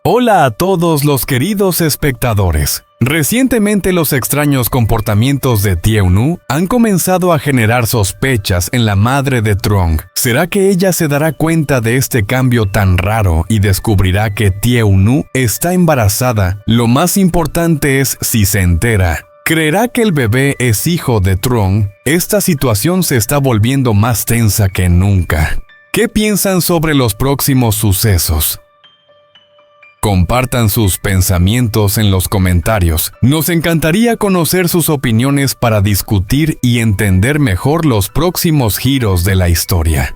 Hola a todos los queridos espectadores. Recientemente los extraños comportamientos de Tieu-nu han comenzado a generar sospechas en la madre de Trong. ¿Será que ella se dará cuenta de este cambio tan raro y descubrirá que Tieu-nu está embarazada? Lo más importante es si se entera. ¿Creerá que el bebé es hijo de Trong? Esta situación se está volviendo más tensa que nunca. ¿Qué piensan sobre los próximos sucesos? Compartan sus pensamientos en los comentarios. Nos encantaría conocer sus opiniones para discutir y entender mejor los próximos giros de la historia.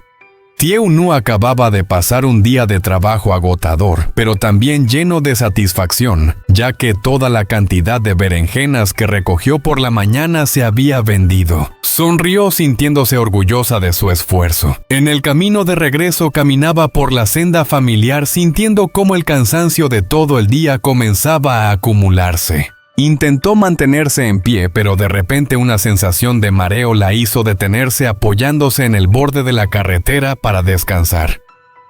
Tieu-nu acababa de pasar un día de trabajo agotador, pero también lleno de satisfacción, ya que toda la cantidad de berenjenas que recogió por la mañana se había vendido. Sonrió sintiéndose orgullosa de su esfuerzo. En el camino de regreso caminaba por la senda familiar sintiendo cómo el cansancio de todo el día comenzaba a acumularse. Intentó mantenerse en pie, pero de repente una sensación de mareo la hizo detenerse apoyándose en el borde de la carretera para descansar.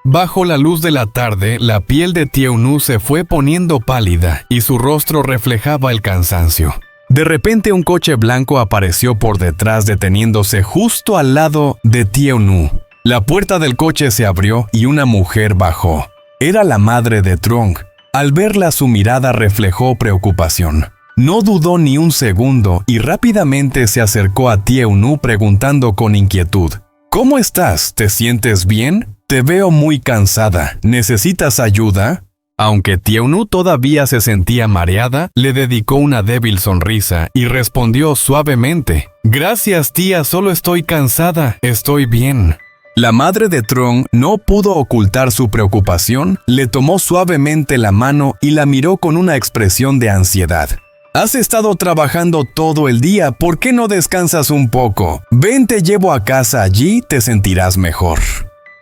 Bajo la luz de la tarde, la piel de Tieu-nu se fue poniendo pálida y su rostro reflejaba el cansancio. De repente un coche blanco apareció por detrás deteniéndose justo al lado de Tieu-nu. La puerta del coche se abrió y una mujer bajó. Era la madre de Trong. Al verla su mirada reflejó preocupación. No dudó ni un segundo y rápidamente se acercó a Tieu-nu preguntando con inquietud: ¿Cómo estás? ¿Te sientes bien? Te veo muy cansada. ¿Necesitas ayuda? Aunque Tieu-nu todavía se sentía mareada, le dedicó una débil sonrisa y respondió suavemente: Gracias, tía, solo estoy cansada. Estoy bien. La madre de Trong no pudo ocultar su preocupación, le tomó suavemente la mano y la miró con una expresión de ansiedad. Has estado trabajando todo el día, ¿por qué no descansas un poco? Ven, te llevo a casa, allí te sentirás mejor.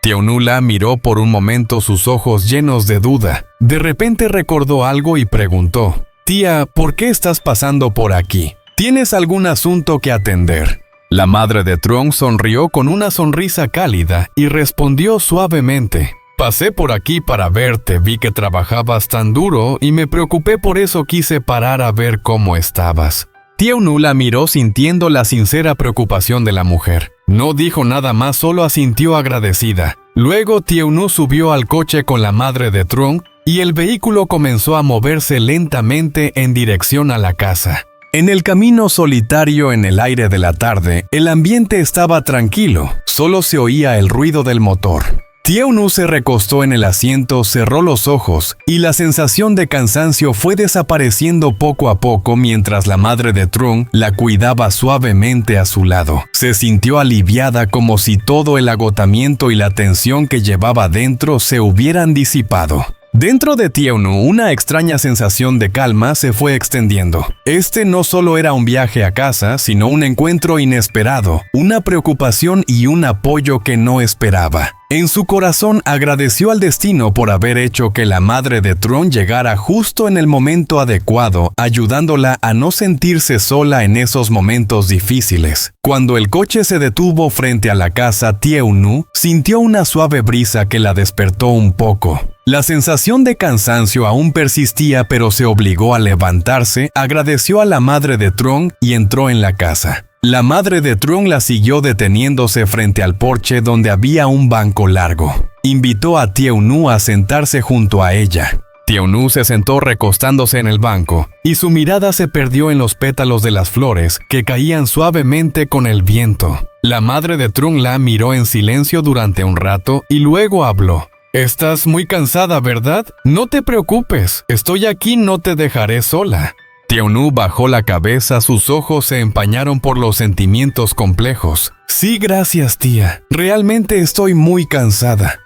Tieu-nu la miró por un momento, sus ojos llenos de duda. De repente recordó algo y preguntó: Tía, ¿por qué estás pasando por aquí? ¿Tienes algún asunto que atender? La madre de Trong sonrió con una sonrisa cálida y respondió suavemente: Pasé por aquí para verte, vi que trabajabas tan duro y me preocupé, por eso quise parar a ver cómo estabas. Tieu-nu la miró sintiendo la sincera preocupación de la mujer. No dijo nada más, solo asintió agradecida. Luego Tieu-nu subió al coche con la madre de Trong y el vehículo comenzó a moverse lentamente en dirección a la casa. En el camino solitario en el aire de la tarde, el ambiente estaba tranquilo, solo se oía el ruido del motor. Tieu-nu se recostó en el asiento, cerró los ojos y la sensación de cansancio fue desapareciendo poco a poco mientras la madre de Trong la cuidaba suavemente a su lado. Se sintió aliviada, como si todo el agotamiento y la tensión que llevaba dentro se hubieran disipado. Dentro de Tieu-nu, una extraña sensación de calma se fue extendiendo. Este no solo era un viaje a casa, sino un encuentro inesperado, una preocupación y un apoyo que no esperaba. En su corazón agradeció al destino por haber hecho que la madre de Trong llegara justo en el momento adecuado, ayudándola a no sentirse sola en esos momentos difíciles. Cuando el coche se detuvo frente a la casa, Tieu-nu sintió una suave brisa que la despertó un poco. La sensación de cansancio aún persistía, pero se obligó a levantarse, agradeció a la madre de Trong y entró en la casa. La madre de Trong la siguió deteniéndose frente al porche donde había un banco largo. Invitó a Tieu-nu a sentarse junto a ella. Tieu-nu se sentó recostándose en el banco y su mirada se perdió en los pétalos de las flores que caían suavemente con el viento. La madre de Trong la miró en silencio durante un rato y luego habló. Estás muy cansada, ¿verdad? No te preocupes, estoy aquí, no te dejaré sola. Tieu-nu bajó la cabeza, sus ojos se empañaron por los sentimientos complejos. Sí, gracias, tía. Realmente estoy muy cansada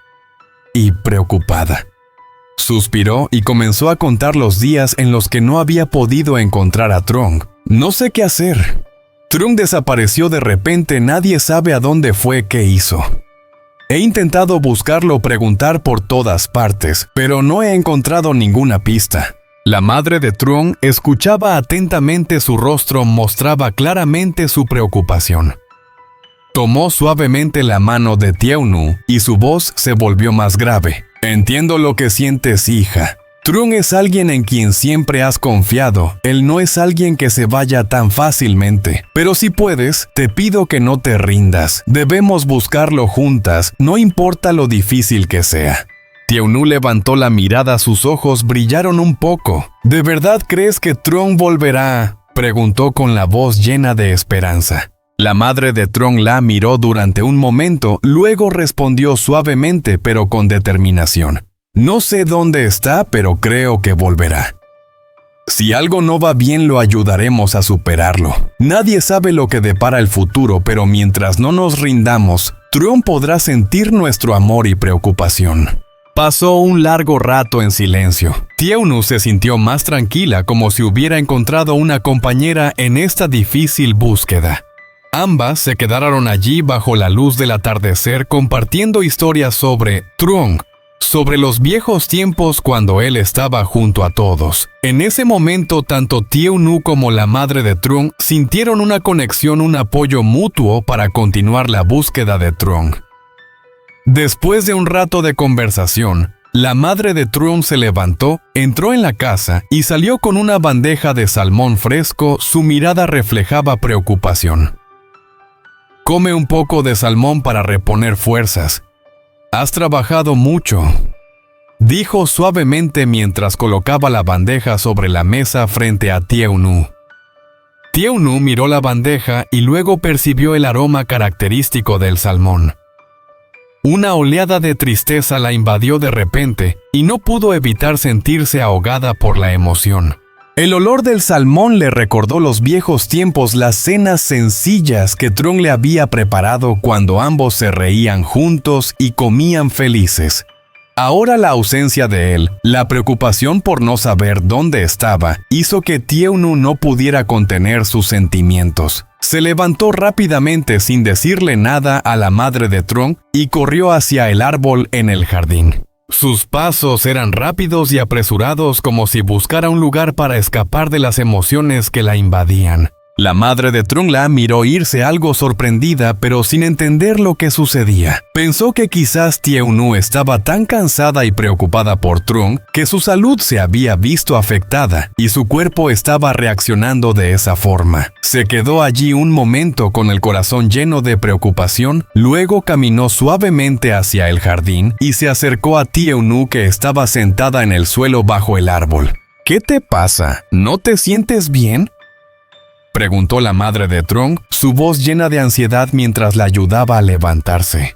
y preocupada. Suspiró y comenzó a contar los días en los que no había podido encontrar a Trong. No sé qué hacer. Trong desapareció de repente, nadie sabe a dónde fue, qué hizo. He intentado buscarlo, preguntar por todas partes, pero no he encontrado ninguna pista. La madre de Trong escuchaba atentamente, su rostro mostraba claramente su preocupación. Tomó suavemente la mano de Tieu-nu y su voz se volvió más grave. Entiendo lo que sientes, hija. Trung es alguien en quien siempre has confiado. Él no es alguien que se vaya tan fácilmente. Pero si puedes, te pido que no te rindas. Debemos buscarlo juntas, no importa lo difícil que sea. Tiaunu levantó la mirada, sus ojos brillaron un poco. ¿De verdad crees que Trung volverá?, preguntó con la voz llena de esperanza. La madre de Trung la miró durante un momento, luego respondió suavemente pero con determinación. No sé dónde está, pero creo que volverá. Si algo no va bien, lo ayudaremos a superarlo. Nadie sabe lo que depara el futuro, pero mientras no nos rindamos, Trung podrá sentir nuestro amor y preocupación. Pasó un largo rato en silencio. Tiaunu se sintió más tranquila, como si hubiera encontrado una compañera en esta difícil búsqueda. Ambas se quedaron allí bajo la luz del atardecer compartiendo historias sobre Trung, sobre los viejos tiempos cuando él estaba junto a todos. En ese momento, tanto Tiaunu como la madre de Trung sintieron una conexión, un apoyo mutuo para continuar la búsqueda de Trung. Después de un rato de conversación, la madre de Trung se levantó, entró en la casa y salió con una bandeja de salmón fresco. Su mirada reflejaba preocupación. Come un poco de salmón para reponer fuerzas. Has trabajado mucho, dijo suavemente mientras colocaba la bandeja sobre la mesa frente a Tiaunu. Tiaunu miró la bandeja y luego percibió el aroma característico del salmón. Una oleada de tristeza la invadió de repente y no pudo evitar sentirse ahogada por la emoción. El olor del salmón le recordó los viejos tiempos, las cenas sencillas que Trung le había preparado cuando ambos se reían juntos y comían felices. Ahora la ausencia de él, la preocupación por no saber dónde estaba, hizo que Tiaunu no pudiera contener sus sentimientos. Se levantó rápidamente sin decirle nada a la madre de Trung y corrió hacia el árbol en el jardín. Sus pasos eran rápidos y apresurados, como si buscara un lugar para escapar de las emociones que la invadían. La madre de Trung la miró irse algo sorprendida, pero sin entender lo que sucedía. Pensó que quizás Tiaunu estaba tan cansada y preocupada por Trung que su salud se había visto afectada y su cuerpo estaba reaccionando de esa forma. Se quedó allí un momento con el corazón lleno de preocupación, luego caminó suavemente hacia el jardín y se acercó a Tiaunu, que estaba sentada en el suelo bajo el árbol. ¿Qué te pasa? ¿No te sientes bien?, preguntó la madre de Trung, su voz llena de ansiedad mientras la ayudaba a levantarse.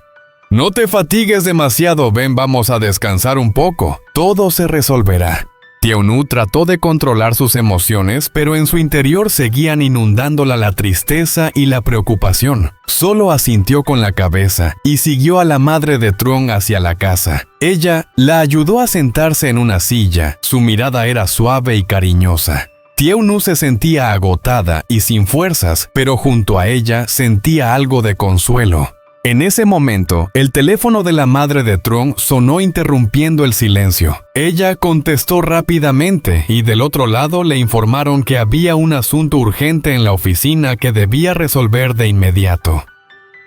No te fatigues demasiado, ven, vamos a descansar un poco. Todo se resolverá. Tiaunu trató de controlar sus emociones, pero en su interior seguían inundándola la tristeza y la preocupación. Solo asintió con la cabeza y siguió a la madre de Trung hacia la casa. Ella la ayudó a sentarse en una silla. Su mirada era suave y cariñosa. Tiaunu se sentía agotada y sin fuerzas, pero junto a ella sentía algo de consuelo. En ese momento, el teléfono de la madre de Trung sonó interrumpiendo el silencio. Ella contestó rápidamente y del otro lado le informaron que había un asunto urgente en la oficina que debía resolver de inmediato.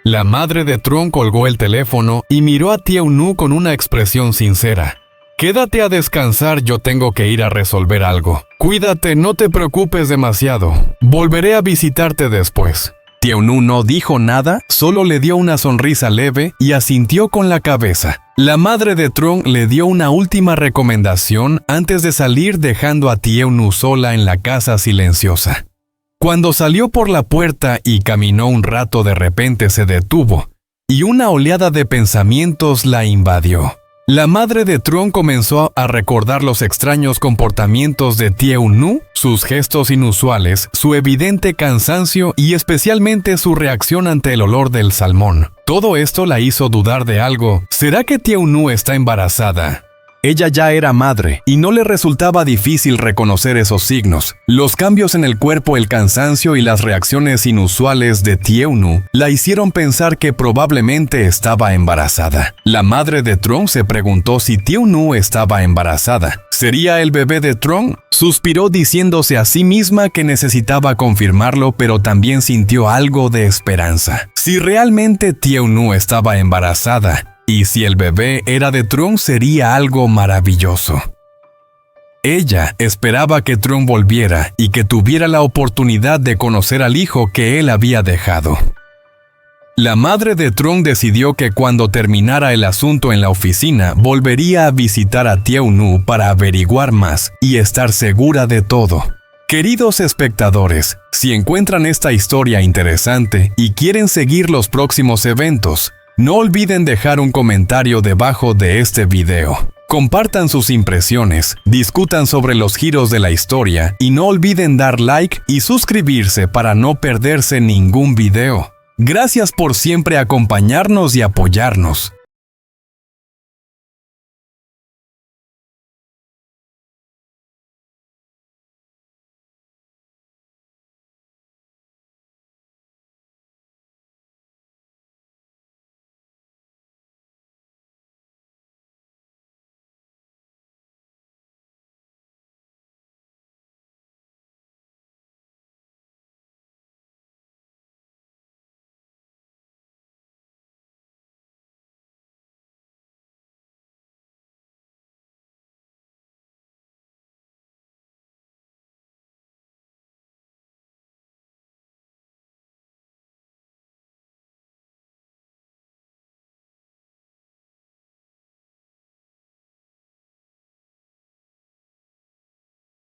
La madre de Trung colgó el teléfono y miró a Tiaunu con una expresión sincera. Quédate a descansar, yo tengo que ir a resolver algo. Cuídate, no te preocupes demasiado. Volveré a visitarte después. Tiaunu no dijo nada, solo le dio una sonrisa leve y asintió con la cabeza. La madre de Trung le dio una última recomendación antes de salir, dejando a Tiaunu sola en la casa silenciosa. Cuando salió por la puerta y caminó un rato, de repente se detuvo y una oleada de pensamientos la invadió. La madre de Trung comenzó a recordar los extraños comportamientos de Tiaunu, sus gestos inusuales, su evidente cansancio y especialmente su reacción ante el olor del salmón. Todo esto la hizo dudar de algo. ¿Será que Tiaunu está embarazada? Ella ya era madre y no le resultaba difícil reconocer esos signos. Los cambios en el cuerpo, el cansancio y las reacciones inusuales de Tiaunu la hicieron pensar que probablemente estaba embarazada. La madre de Trung se preguntó si Tiaunu estaba embarazada. ¿Sería el bebé de Trung? Suspiró diciéndose a sí misma que necesitaba confirmarlo, pero también sintió algo de esperanza. Si realmente Tiaunu estaba embarazada, y si el bebé era de Trung, sería algo maravilloso. Ella esperaba que Trump volviera y que tuviera la oportunidad de conocer al hijo que él había dejado. La madre de Trump decidió que cuando terminara el asunto en la oficina, volvería a visitar a Tieu-Nu para averiguar más y estar segura de todo. Queridos espectadores, si encuentran esta historia interesante y quieren seguir los próximos eventos, no olviden dejar un comentario debajo de este video. Compartan sus impresiones, discutan sobre los giros de la historia y no olviden dar like y suscribirse para no perderse ningún video. Gracias por siempre acompañarnos y apoyarnos.